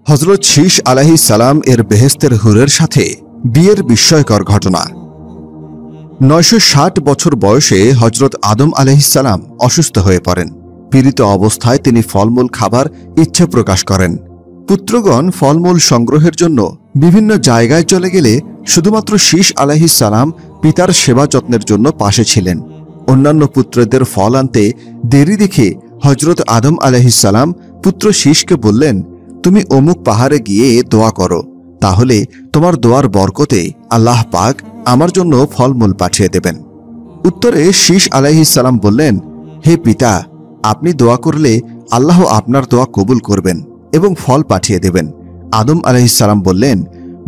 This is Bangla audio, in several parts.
হযরত শীস আলাইহিস সালাম এর বেহেশতের হুরের সাথে বিয়ের বিস্ময়কর ঘটনা। 960 বছর বয়সে হযরত আদম আলাইহিস সালাম অসুস্থ হয়ে পড়েন। পীড়িত অবস্থায় তিনি ফলমূল খাবার ইচ্ছে প্রকাশ করেন। পুত্রগণ ফলমূল সংগ্রহের জন্য বিভিন্ন জায়গায় চলে গেলে শুধুমাত্র শীস আলাইহিস সালাম পিতার সেবা যত্নের জন্য পাশে ছিলেন। অন্যান্য পুত্রদের ফল আনতে দেরি দেখে হযরত আদম আলাইহিস সালাম পুত্র শীসকে বললেন, তুমি অমুক পাহাড়ে গিয়ে দোয়া করো, তাহলে তোমার দোয়ার বরকতে আল্লাহ পাক আমার জন্য ফলমূল পাঠিয়ে দেবেন। উত্তরে শীস আলাইহিস সালাম বললেন, হে পিতা, আপনি দোয়া করলে আল্লাহ আপনার দোয়া কবুল করবেন এবং ফল পাঠিয়ে দেবেন। আদম আলাইহিস সালাম বললেন,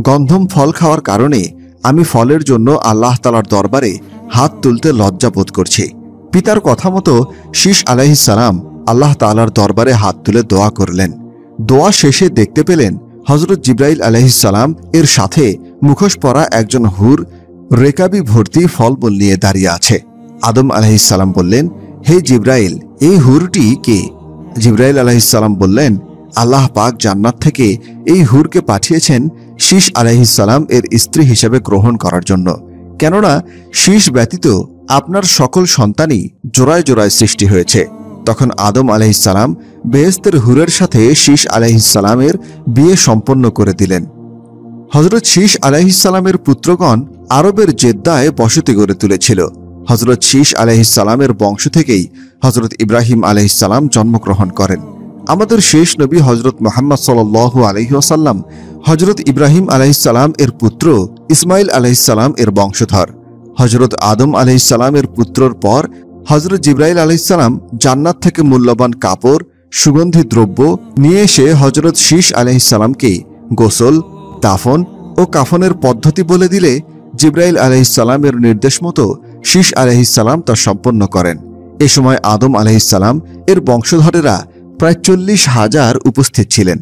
গন্ধম ফল খাওয়ার কারণে আমি ফলের জন্য আল্লাহ তাআলার দরবারে হাত তুলতে লজ্জা বোধ করছি। পিতার কথা মতো শীস আলাইহিস সালাম আল্লাহ তাআলার দরবারে হাত তুলে দোয়া করলেন। দোয়া শেষে দেখতে পেলেন হযরত জিবরাইল আলাইহিস সালাম এর সাথে মুখোশ পরা একজন হুর রেকাবি ভর্তি ফলমূল নিয়ে দাঁড়িয়ে আছে। আদম আলাইহিস সালাম বললেন, হে জিবরাইল, এই হুরটি কে? জিবরাইল আলাইহিস সালাম বললেন, আল্লাহ পাক জান্নাত থেকে এই হুরকে পাঠিয়েছেন শীস আলাইহিস সালাম এর স্ত্রী হিসেবে গ্রহণ করার জন্য, কেননা শীস ব্যতীত আপনার সকল সন্তানই জোড়ায় জোড়ায় সৃষ্টি হয়েছে। তখন আদম আলাইহিস সালাম বেহেশতের হুরের সাথে শীস আলাইহিস সালামের বিয়ে সম্পন্ন করে দিলেন। হযরত শীস আলাইহিস সালামের পুত্রগণ আরবের জেদ্দায় বসতি গড়ে তুলেছিল। হযরত শীস আলাইহিস সালামের বংশ থেকেই হযরত ইব্রাহিম আলাইহিস সালাম জন্মগ্রহণ করেন। আমাদের শেষ নবী হযরত মুহাম্মদ সাল্লাল্লাহু আলাইহি ওয়াসাল্লাম হযরত ইব্রাহিম আলাইহিস সালাম এর পুত্র ইসমাইল আলাইহিস সালাম এর বংশধর। হযরত আদম আলাইহিস সালামের পুত্রর পর হযরত জিবরাইল আলাইহিস সালাম জান্নাত থেকে মূল্যবান কাপড়, সুগন্ধি দ্রব্য নিয়ে এসে হযরত শীস আলাইহিস সালামকে গোসল, দাফন ও কাফনের পদ্ধতি বলে দিলে জিবরাইল আলাইহিস সালামের নির্দেশ মতো শীস আলাইহিস সালাম তা সম্পন্ন করেন। এ সময় আদম আলাইহিস সালাম এর বংশধরেরা প্রায় 40,000 উপস্থিত ছিলেন।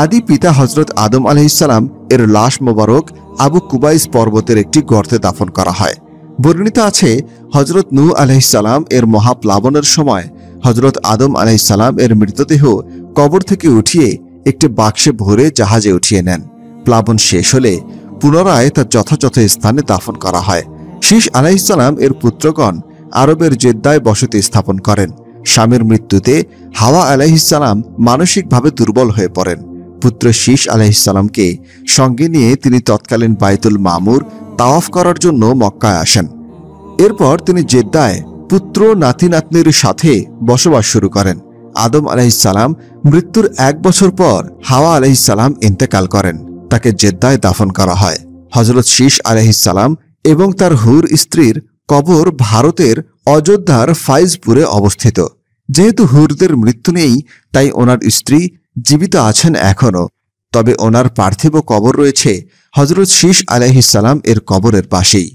আদি পিতা হযরত আদম আলাইহিস সালাম এর লাশ মোবারক আবু কুবাইস পর্বতের একটি গর্তে দাফন করা হয়। বর্ণিত আছে হযরত নূহ আলাইহিস সালাম এর মহাপ্লাবনের সময় হযরত আদম আলাইহিস সালাম এর মৃতদেহ কবর থেকে উঠিয়ে একটি বাক্সে ভরে জাহাজে উঠিয়ে নেন। প্লাবন শেষ হলে পুনরায় তার যথাযথ স্থানে দাফন করা হয়। শীস আলাইহিস সালাম এর পুত্রগণ আরবের জেদ্দায় বসতি স্থাপন করেন। স্বামীর মৃত্যুতে হাওয়া আলাইহিস সালাম মানসিকভাবে দুর্বল হয়ে পড়েন। পুত্র শীস আলাইহিস সালামকে সঙ্গে নিয়ে তিনি তৎকালীন বাইতুল মামুর তাওয়াফ করার জন্য মক্কায় আসেন। এরপর তিনি জেদ্দায় পুত্র নাতি নাতনির সাথে বসবাস শুরু করেন। আদম আলাইহিস সালাম মৃত্যুর 1 বছর পর হাওয়া আলাইহিস সালাম ইন্তেকাল করেন। তাকে জেদ্দায় দাফন করা হয়। হযরত শীস আলাইহিস সালাম এবং তার হুর স্ত্রীর কবর ভারতের অযোধ্যার ফাইজপুরে অবস্থিত। যেহেতু হুরদের মৃত্যু নেই, তাই ওনার স্ত্রী জীবিত আছেন এখনও। তবে ওনার পার্থিব কবর রয়েছে হযরত শীস আলাইহিস সালাম এর কবরের পাশেই।